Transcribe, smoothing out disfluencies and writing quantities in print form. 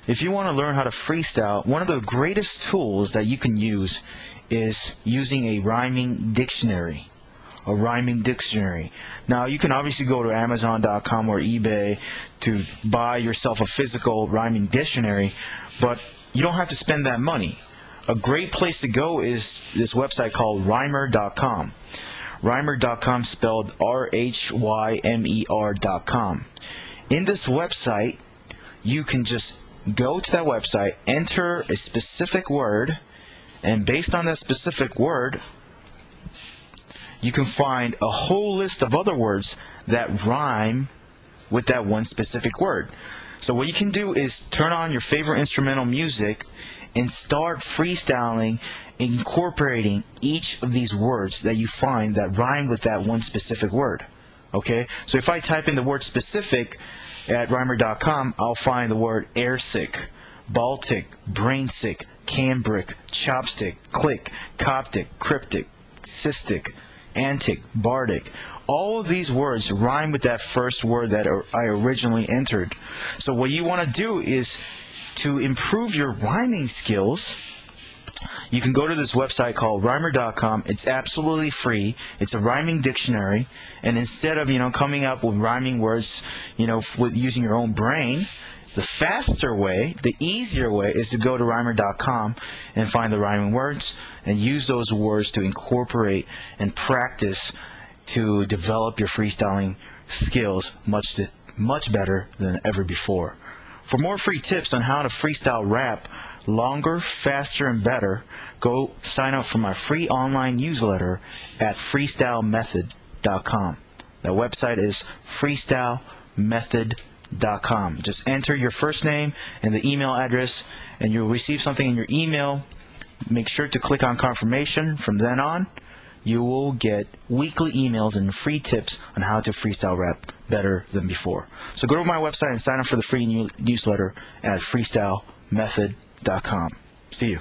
If you want to learn how to freestyle, one of the greatest tools that you can use is using a rhyming dictionary. A rhyming dictionary. Now, you can obviously go to Amazon.com or eBay to buy yourself a physical rhyming dictionary, but you don't have to spend that money. A great place to go is this website called Rhymer.com. Rhymer.com, spelled RHYMER.com. In this website, you can just go to that website, enter a specific word, and based on that specific word, you can find a whole list of other words that rhyme with that one specific word. So what you can do is turn on your favorite instrumental music and start freestyling, incorporating each of these words that you find that rhyme with that one specific word. Okay? So if I type in the word specific at Rhymer.com, I'll find the word airsick, Baltic, brainsick, cambric, chopstick, click, Coptic, cryptic, cystic, antic, bardic. All of these words rhyme with that first word that I originally entered. So what you want to do is to improve your rhyming skills. You can go to this website called Rhymer.com. It's absolutely free. It's a rhyming dictionary. And instead of, coming up with rhyming words, with using your own brain, the faster way, the easier way is to go to Rhymer.com and find the rhyming words and use those words to incorporate and practice to develop your freestyling skills much better than ever before. For more free tips on how to freestyle rap longer, faster, and better, go sign up for my free online newsletter at freestylemethod.com. That website is freestylemethod.com. Just enter your first name and the email address, and you'll receive something in your email. Make sure to click on confirmation. From then on, you will get weekly emails and free tips on how to freestyle rap better than before. So go to my website and sign up for the free newsletter at freestylemethod.com. See you.